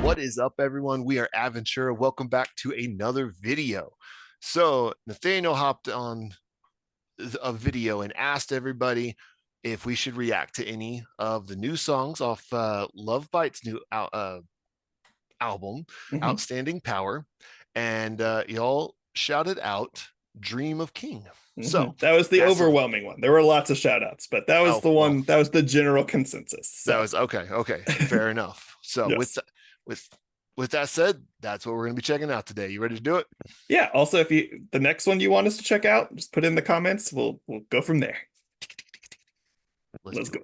What is up, everyone? We are Aventura. Welcome back to another video. So Nathaniel hopped on a video and asked everybody if we should react to any of the new songs off Love Bites' new album, Outstanding Power. And y'all shouted out Dream of King. So that was the overwhelming one. There were lots of shout outs, but that was the one that was the general consensus. So. That was okay. Fair enough. So yes. with that said, that's what we're going to be checking out today. You ready to do it? Yeah. Also, if the next one you want us to check out, just put it in the comments. We'll go from there. Let's go.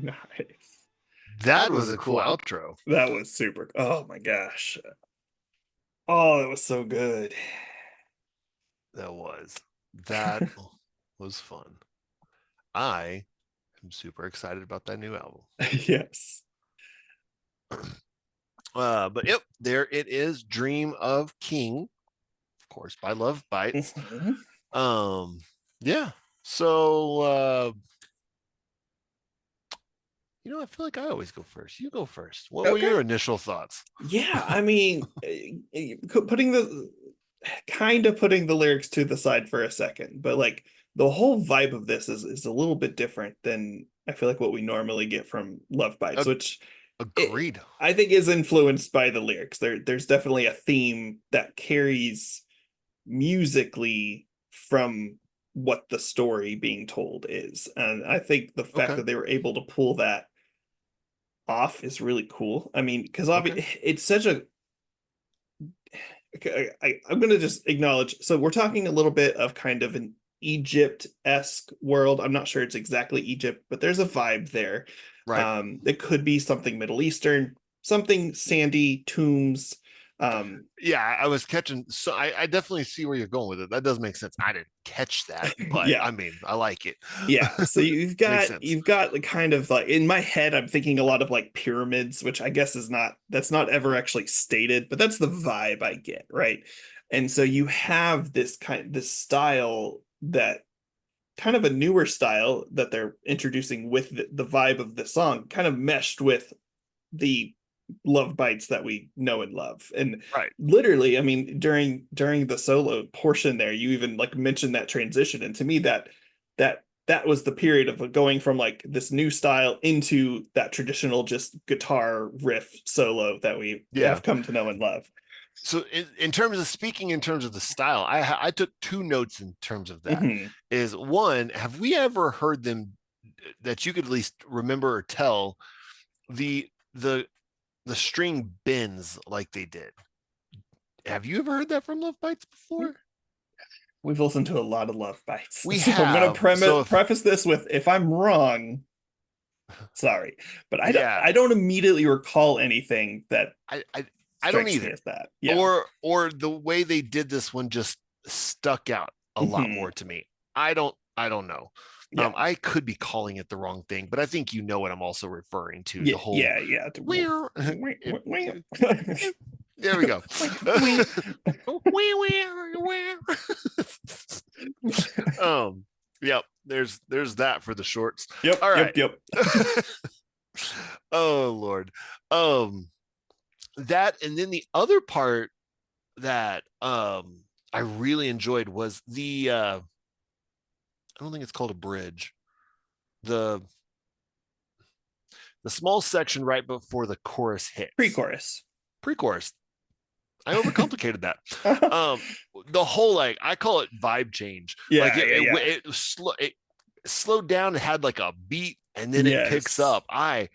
Nice. That was a cool outro. That was super. Oh my gosh. Oh, that was so good. That was fun. I am super excited about that new album. Yes. But yep, there it is, Dream of King, of course, by Love Bites. Mhm. Yeah. So I feel like I always go first. You go first. What were Okay. your initial thoughts? Yeah, I mean, putting the putting the lyrics to the side for a second, but like the whole vibe of this is a little bit different than I feel like what we normally get from Love Bites, which Agreed. I think is influenced by the lyrics. There's definitely a theme that carries musically from what the story being told is. And I think the fact Okay. that they were able to pull that off is really cool. I mean, because Okay. obviously it's such a I'm gonna just acknowledge. So we're talking a little bit of kind of an Egypt-esque world. I'm not sure it's exactly Egypt, but there's a vibe there. Right. It could be something Middle Eastern, something sandy, tombs. Yeah, I was catching. So I definitely see where you're going with it. That does make sense. I didn't catch that, but Yeah, I mean, I like it. yeah. So Makes sense. you've got the kind of like in my head, I'm thinking a lot of like pyramids, which I guess is not that's not ever actually stated, but that's the vibe I get, right? And so you have this style that kind of a newer style that they're introducing with the vibe of the song, kind of meshed with the love bites that we know and love. And Right. literally, I mean, during the solo portion there, you even like mentioned that transition. And to me, that was the period of going from like this new style into that traditional just guitar riff solo that we Yeah. have come to know and love. So in terms of speaking in terms of the style, I took two notes in terms of that. Mhm. Is one, have we ever heard them that you could at least remember or tell the the the string bends like they did? Have you ever heard that from Love Bites before? We've listened to a lot of love bites. We So I'm gonna have. So if preface this with if I'm wrong, sorry. But yeah, I don't immediately recall anything that I I, I don't strikes me either. as that. Yeah. Or the way they did this one just stuck out a lot Mhm. more to me. I don't know. Yeah. I could be calling it the wrong thing, but I think you know what I'm also referring to. Yeah. The whole Yeah. Yeah. where there we go. We um, yep. There's that for the shorts. Yep. All right. Yep. Yep. Oh Lord. Um, that and then the other part that I really enjoyed was the I don't think it's called a bridge. The the small section right before the chorus hits. Pre-chorus. Pre-chorus. I overcomplicated that. Um, the whole like I call it vibe change. Like Yeah. Yeah. Yeah. it slowed down and had like a beat and then it picks Yes. up. I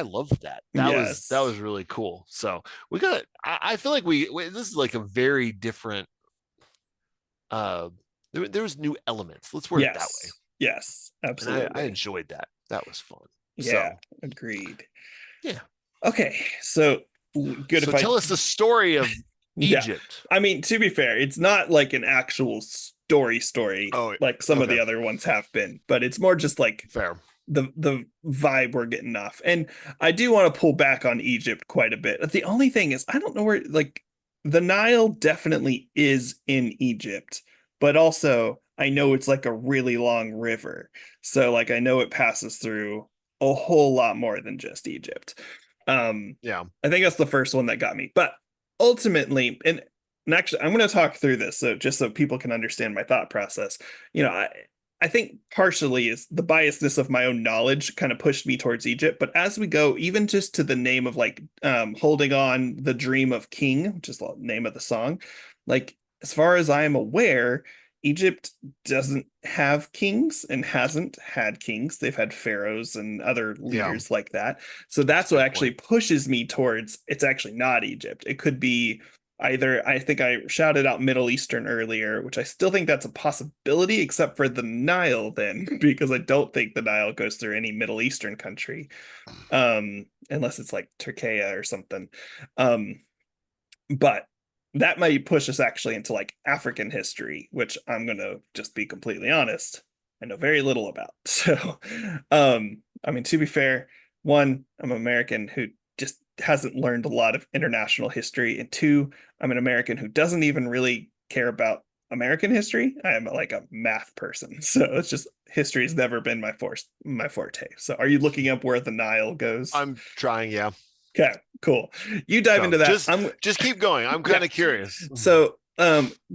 love that. That Yes. was really cool. So we got. I feel like we this is like a very different. Uh, there was new elements. Let's word it that way. Yes. Yes. And I Absolutely. enjoyed that. That was fun. Yeah. So Agreed. yeah. Okay. So good So if I tell us the story of Yeah. Egypt. I mean, to be fair, it's not like an actual story Oh, like some of okay, the other ones have been, but it's more just like fair. the vibe we're getting off. And I do want to pull back on Egypt quite a bit. The only thing is I don't know where like the Nile definitely is in Egypt, but also I know it's like a really long river. So like I know it passes through a whole lot more than just Egypt. Um Yeah, I think that's the first one that got me. But ultimately, and actually I'm going to talk through this so just so people can understand my thought process. You know, I think partially is the biasness of my own knowledge kind of pushed me towards Egypt. But as we go, even just to the name of like holding on the dream of king, which is the name of the song, like as far as I am aware, Egypt doesn't have kings and hasn't had kings. They've had pharaohs and other yeah, leaders like that. So that's that's a what good actually point. pushes me towards it's actually not Egypt. It could be either, I think I shouted out Middle Eastern earlier, which I still think that's a possibility, except for the Nile then, because I don't think the Nile goes through any Middle Eastern country, unless it's like Turkey or something. Um, but that might push us actually into like African history, which I'm gonna just be completely honest, I know very little about. So, I mean, to be fair, one, I'm an American who just hasn't learned a lot of international history, and two, I'm an American who doesn't even really care about American history. I am like a math person, so it's just history has never been my forte. So, are you looking up where the Nile goes? I'm trying, yeah. Okay, cool. You dive So into that. just keep going. I'm Yeah. kind of curious. So,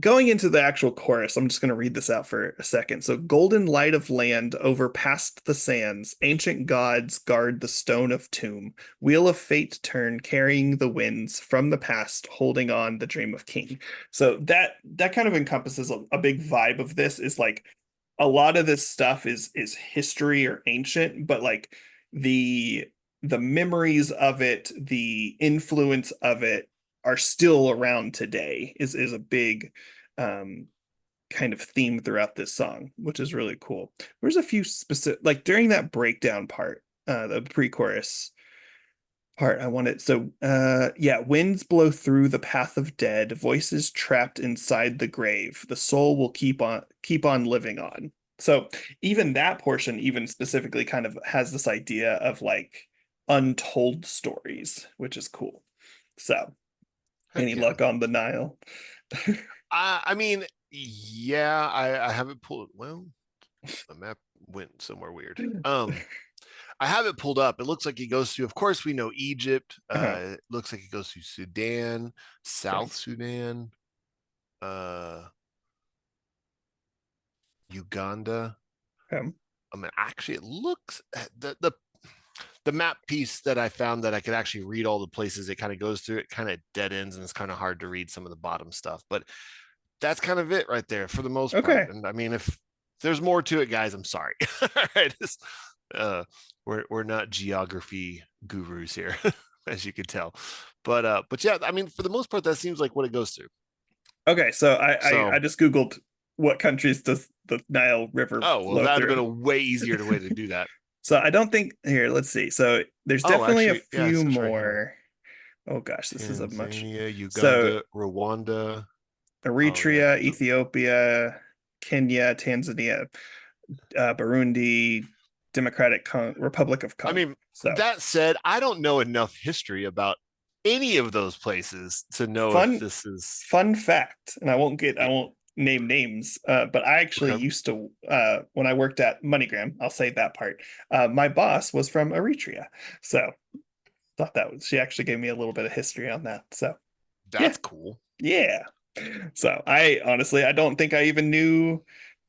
going into the actual chorus, I'm just going to read this out for a second. So, golden light of land over past the sands, ancient gods guard the stone of tomb, wheel of fate turn, carrying the winds from the past, holding on the dream of king. So that kind of encompasses a big vibe of this. Is like a lot of this stuff is history or ancient, but like the the memories of it, the influence of it are still around today is a big um kind of theme throughout this song, which is really cool. There's a few specific, like during that breakdown part, the pre-chorus part, I wanted, so yeah, winds blow through the path of dead, voices trapped inside the grave, the soul will keep on living on. So even that portion even specifically kind of has this idea of like untold stories, which is cool. So Heck any yeah. luck on the Nile? I mean, yeah, I have it pulled. Well, the map went somewhere weird. I have it pulled up. It looks like it goes to, of course, we know Egypt. Uh-huh. It looks like it goes to Sudan, Okay. South Sudan, uh, Uganda. Okay. I mean, actually, it looks the map piece that I found that I could actually read all the places it kind of goes through. It kind of dead ends, and it's kind of hard to read some of the bottom stuff. But that's kind of it right there for the most part. Okay. And I mean, if there's more to it, guys, I'm sorry. All right, we're not geography gurus here, as you can tell. But yeah, I mean, for the most part, that seems like what it goes through. Okay. So I So, just Googled what countries does the Nile River oh well, flow that'd have been through. a way easier way to do that. So I don't think here, let's see. So there's Oh, definitely a actually, yeah, it few says right here: more. Oh gosh, this is a much. Tanzania, So Uganda, Rwanda. Oh yeah, Eritrea, Ethiopia, Kenya, Tanzania, Burundi, Republic of I Congo. mean, So that said, I don't know enough history about any of those places to know if fun this is fun fact, and I yeah, won't name names, but I actually okay. used to when I worked at MoneyGram, I'll say that part. My boss was from Eritrea, so thought that was she actually gave me a little bit of history on that. So yeah, That's cool. yeah. So I honestly I don't think I even knew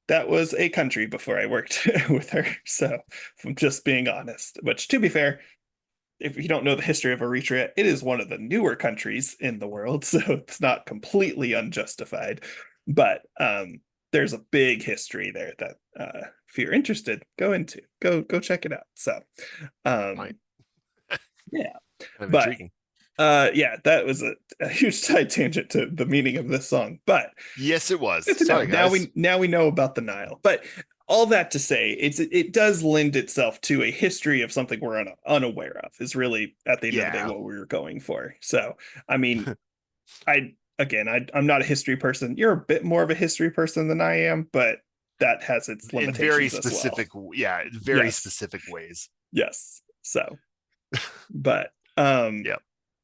that was a country before I worked with her. So if I'm just being honest, which to be fair, if you don't know the history of Eritrea, it is one of the newer countries in the world, so it's not completely unjustified. But there's a big history there that if you're interested, go check it out. So Fine. um, yeah, Kind of but intriguing. yeah, that was a huge side tangent to the meaning of this song. But Yes, it was. good to know. Sorry, guys. Now we know about the Nile. But all that to say, it does lend itself to a history of something we're unaware of. Is really at the end of the day Yeah. what we were going for. So I mean, I'm not a history person. You're a bit more of a history person than I am, but that has its In very limitations as well. specific, yeah, very Yes, specific ways. yes. So, but Yeah.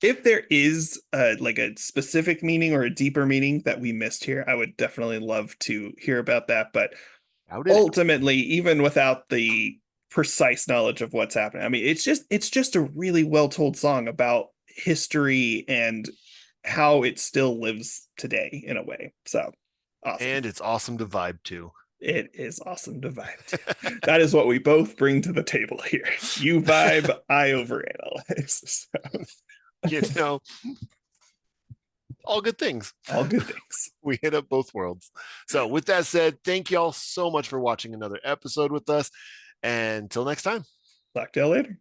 if there is like a specific meaning or a deeper meaning that we missed here, I would definitely love to hear about that. But How did it? ultimately, even without the precise knowledge of what's happening, I mean, it's just a really well told song about history and how it still lives today in a way. So awesome. And it's awesome to vibe to. It is awesome to vibe to. That is what we both bring to the table here. You vibe, I overanalyze. You know, all good things. All good things. We hit up both worlds. So, with that said, thank y'all so much for watching another episode with us. And until next time. Talk to you later.